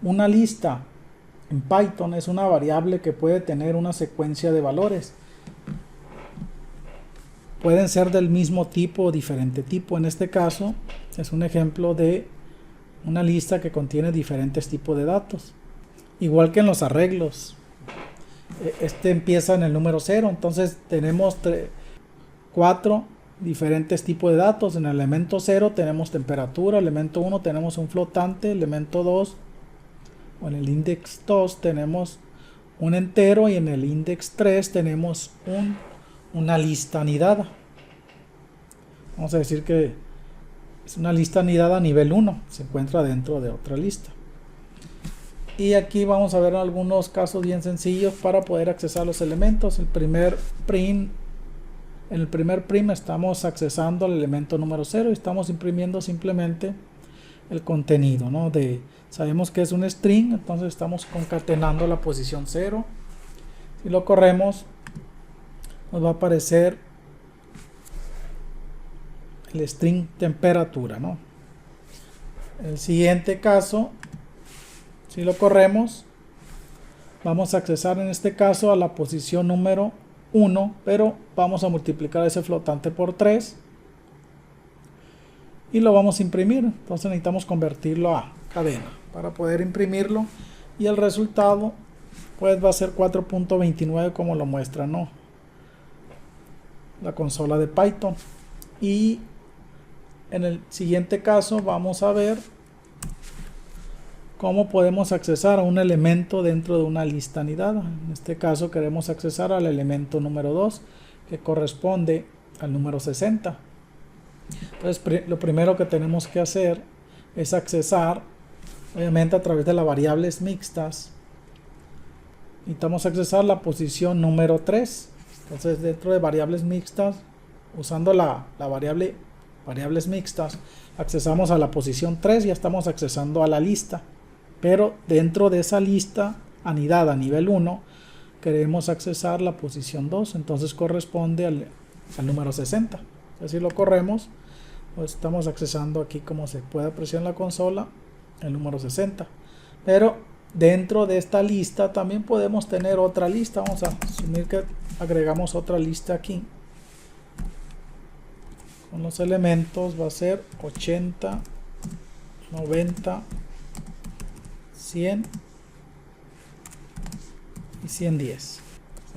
Una lista en Python es una variable que puede tener una secuencia de valores. Pueden ser del mismo tipo o diferente tipo. En este caso es un ejemplo de una lista que contiene diferentes tipos de datos. Igual que en los arreglos. Este empieza en el número 0, entonces tenemos 4 diferentes tipos de datos. En el elemento 0 tenemos temperatura, elemento 1 tenemos un flotante, elemento 2 o en el index 2 tenemos un entero y en el index 3 tenemos una lista anidada. Vamos a decir que es una lista anidada a nivel 1, se encuentra dentro de otra lista. Y aquí vamos a ver algunos casos bien sencillos para poder accesar los elementos. En el primer prim estamos accesando al elemento número 0 y estamos imprimiendo simplemente el contenido, ¿no? Sabemos que es un string, entonces estamos concatenando la posición 0. Si lo corremos, nos va a aparecer el string temperatura, ¿no? El siguiente caso, si lo corremos, vamos a accesar en este caso a la posición número 1, pero vamos a multiplicar ese flotante por 3 y lo vamos a imprimir. Entonces necesitamos convertirlo a cadena para poder imprimirlo y el resultado pues va a ser 4.29 como lo muestra, ¿no?, la consola de Python. Y en el siguiente caso vamos a ver cómo podemos accesar a un elemento dentro de una lista anidada. En este caso queremos accesar al elemento número 2, que corresponde al número 60. Entonces lo primero que tenemos que hacer es accesar, obviamente a través de las variables mixtas, necesitamos accesar la posición número 3. Entonces dentro de variables mixtas, usando la variable variables mixtas, accesamos a la posición 3, ya estamos accesando a la lista. Pero dentro de esa lista anidada a nivel 1 queremos accesar la posición 2, entonces corresponde al número 60. Entonces, si lo corremos, pues estamos accesando aquí, como se puede apreciar en la consola, el número 60. Pero dentro de esta lista también podemos tener otra lista. Vamos a asumir que agregamos otra lista aquí. Con los elementos va a ser 80, 90, 100 y 110.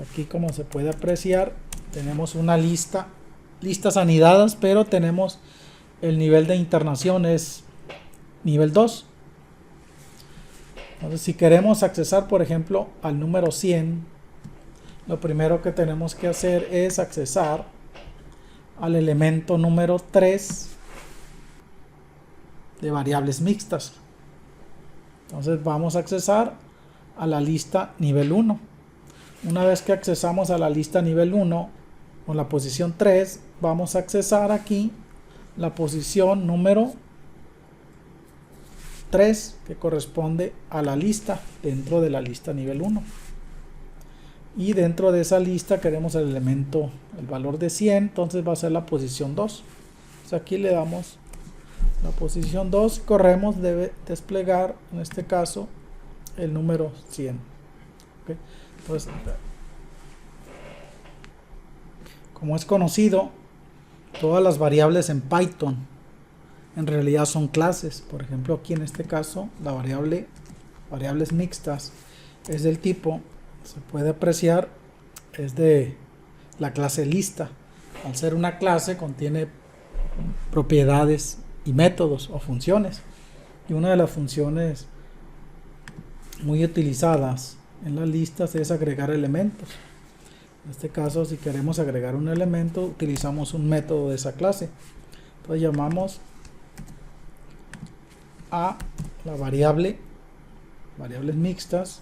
Aquí, como se puede apreciar, tenemos una listas anidadas, pero tenemos el nivel de internación es nivel 2. Entonces, si queremos accesar, por ejemplo, al número 100, lo primero que tenemos que hacer es accesar al elemento número 3 de variables mixtas. Entonces vamos a accesar a la lista nivel 1. Una vez que accesamos a la lista nivel 1 con la posición 3, vamos a accesar aquí la posición número 3, que corresponde a la lista dentro de la lista nivel 1. Y dentro de esa lista queremos el elemento, el valor de 100, entonces va a ser la posición 2. Entonces aquí le damos la posición 2, corremos, debe desplegar en este caso el número 100. ¿Okay? Entonces, como es conocido, todas las variables en Python en realidad son clases. Por ejemplo, aquí en este caso la variables mixtas es del tipo, se puede apreciar, es de la clase lista. Al ser una clase contiene propiedades y métodos o funciones, y una de las funciones muy utilizadas en las listas es agregar elementos. En este caso, si queremos agregar un elemento, utilizamos un método de esa clase. Entonces llamamos a la variables mixtas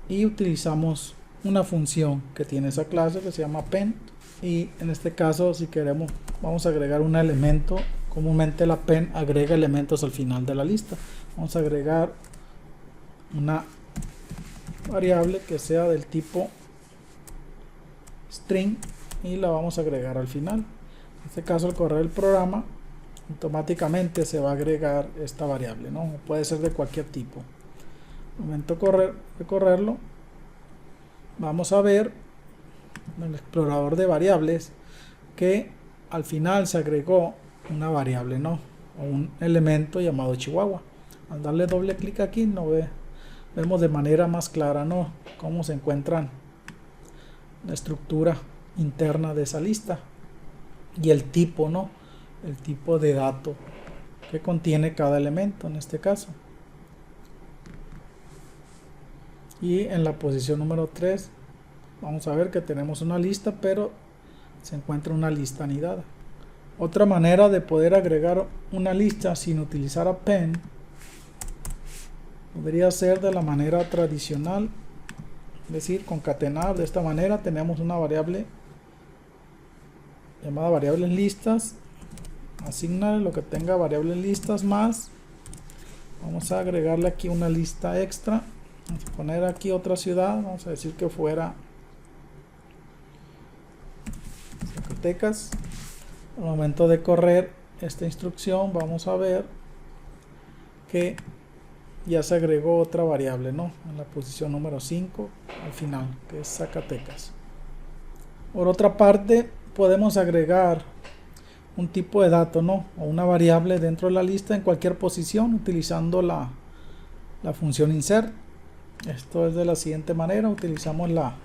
y utilizamos una función que tiene esa clase que se llama append. Y en este caso, si queremos, vamos a agregar un elemento. Comúnmente la append agrega elementos al final de la lista. Vamos a agregar una variable que sea del tipo string y la vamos a agregar al final. En este caso, al correr el programa, automáticamente se va a agregar esta variable, ¿no? Puede ser de cualquier tipo. Momento de correrlo, vamos a ver en el explorador de variables que al final se agregó una variable, ¿no? O un elemento llamado Chihuahua. Al darle doble clic aquí vemos de manera más clara, ¿no?, cómo se encuentran la estructura interna de esa lista y el tipo, ¿no?, el tipo de dato que contiene cada elemento en este caso. Y en la posición número 3 vamos a ver que tenemos una lista, pero se encuentra una lista anidada. Otra manera de poder agregar una lista sin utilizar append podría ser de la manera tradicional, es decir, concatenar. De esta manera tenemos una variable llamada variables listas, asignar lo que tenga variables listas más, vamos a agregarle aquí una lista extra, vamos a poner aquí otra ciudad, vamos a decir que fuera Zacatecas. Al momento de correr esta instrucción vamos a ver que ya se agregó otra variable, ¿no?, en la posición número 5 al final, que es Zacatecas. Por otra parte, podemos agregar un tipo de dato, ¿no?, o una variable dentro de la lista en cualquier posición utilizando la función insert. Esto es de la siguiente manera: utilizamos la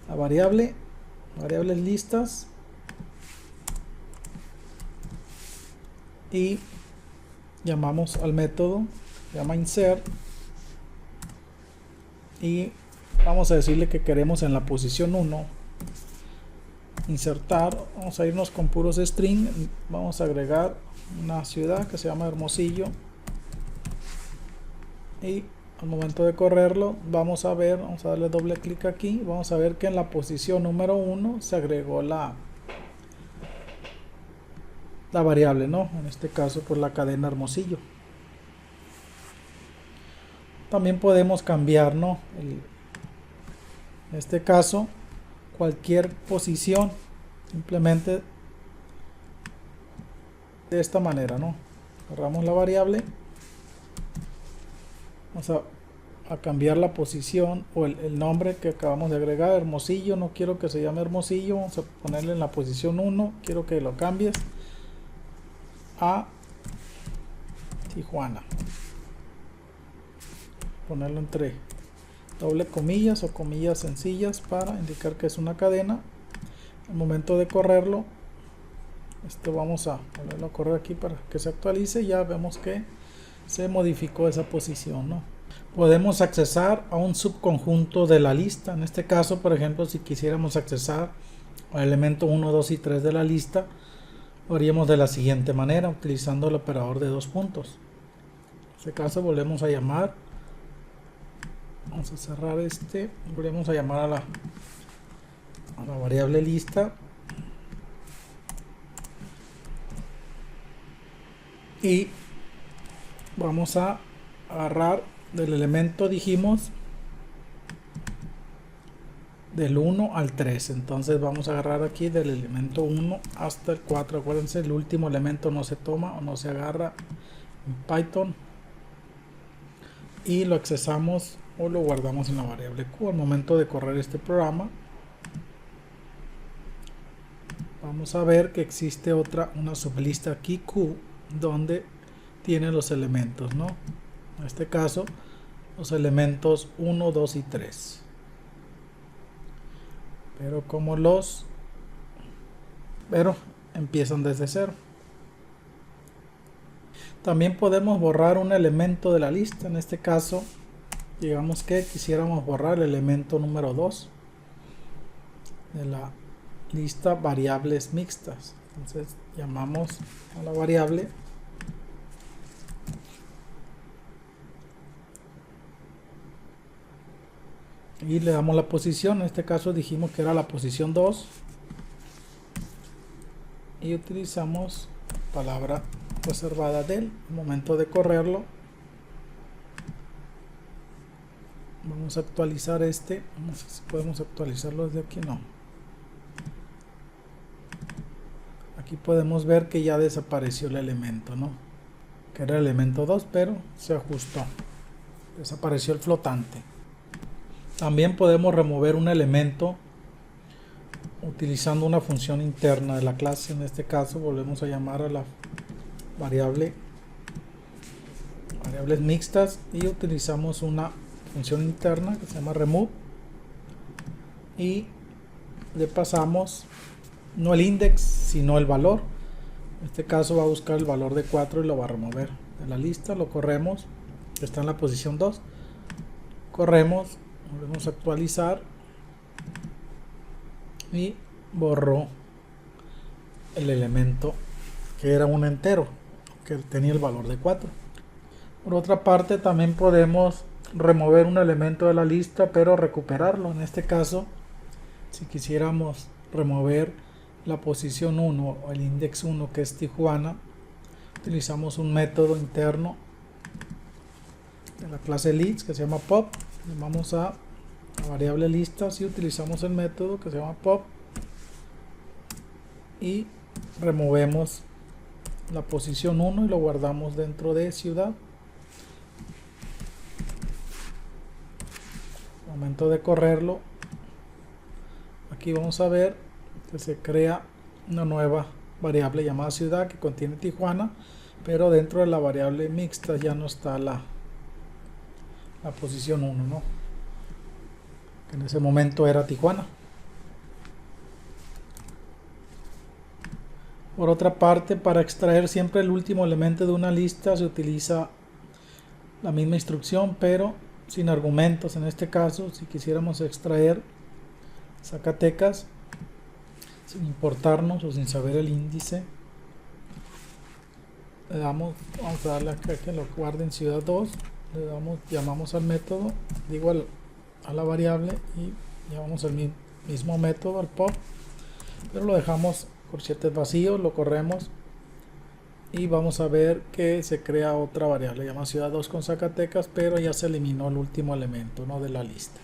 variables listas y llamamos al método, se llama insert, y vamos a decirle que queremos en la posición 1 insertar. Vamos a irnos con puros string, vamos a agregar una ciudad que se llama Hermosillo, y al momento de correrlo vamos a darle doble clic aquí, vamos a ver que en la posición número 1 se agregó la variable, ¿no?, en este caso por la cadena Hermosillo. También podemos cambiar, ¿no?, en este caso cualquier posición, simplemente de esta manera, ¿no?, agarramos la variable, vamos a cambiar la posición o el nombre que acabamos de agregar, Hermosillo, no quiero que se llame Hermosillo, vamos a ponerle en la posición 1, quiero que lo cambies a Tijuana, ponerlo entre doble comillas o comillas sencillas para indicar que es una cadena. Al momento de correrlo, vamos a volverlo a correr aquí para que se actualice. Ya vemos que se modificó esa posición, ¿no? Podemos accesar a un subconjunto de la lista. En este caso, por ejemplo, si quisiéramos accesar al elemento 1, 2 y 3 de la lista, lo haríamos de la siguiente manera, utilizando el operador de 2 puntos. En este caso volvemos a llamar, vamos a cerrar volvemos a llamar a la variable lista y vamos a agarrar del elemento, dijimos, del 1 al 3. Entonces vamos a agarrar aquí del elemento 1 hasta el 4. Acuérdense, el último elemento no se toma o no se agarra en Python, y lo accesamos o lo guardamos en la variable Q. Al momento de correr este programa vamos a ver que existe una sublista aquí Q, donde tiene los elementos, ¿no?, en este caso los elementos 1, 2 y 3, pero empiezan desde 0. También podemos borrar un elemento de la lista. En este caso, digamos que quisiéramos borrar el elemento número 2 de la lista variables mixtas. Entonces llamamos a la variable y le damos la posición. En este caso dijimos que era la posición 2 y utilizamos palabra reservada del. Momento de correrlo, vamos a actualizar no sé si podemos actualizarlo desde aquí, no. Aquí podemos ver que ya desapareció el elemento, ¿no?, que era el elemento 2, pero se ajustó. desapareció el flotante. También podemos remover un elemento utilizando una función interna de la clase. En este caso volvemos a llamar a la variables mixtas y utilizamos una función interna que se llama remove y le pasamos no el index sino el valor. En este caso va a buscar el valor de 4 y lo va a remover de la lista. Lo corremos, está en la posición 2, corremos, volvemos a actualizar y borró el elemento que era un entero que tenía el valor de 4. Por otra parte, también podemos remover un elemento de la lista pero recuperarlo. En este caso, si quisiéramos remover la posición 1 o el index 1 que es Tijuana, utilizamos un método interno de la clase leads que se llama pop. Vamos a la variable listas y utilizamos el método que se llama pop y removemos la posición 1 y lo guardamos dentro de ciudad. Momento de correrlo, aquí vamos a ver que se crea una nueva variable llamada ciudad que contiene Tijuana, pero dentro de la variable mixta ya no está la posición 1, ¿no? Que en ese momento era Tijuana. Por otra parte, para extraer siempre el último elemento de una lista se utiliza la misma instrucción pero sin argumentos. En este caso, si quisiéramos extraer Zacatecas sin importarnos o sin saber el índice, le damos, vamos a darle acá que lo guarde en ciudad 2, le damos, llamamos al método, digo a la variable y llamamos el mismo método al pop, pero lo dejamos corchetes vacíos, lo corremos y vamos a ver que se crea otra variable llamada ciudad 2 con Zacatecas, pero ya se eliminó el último elemento, ¿no?, de la lista.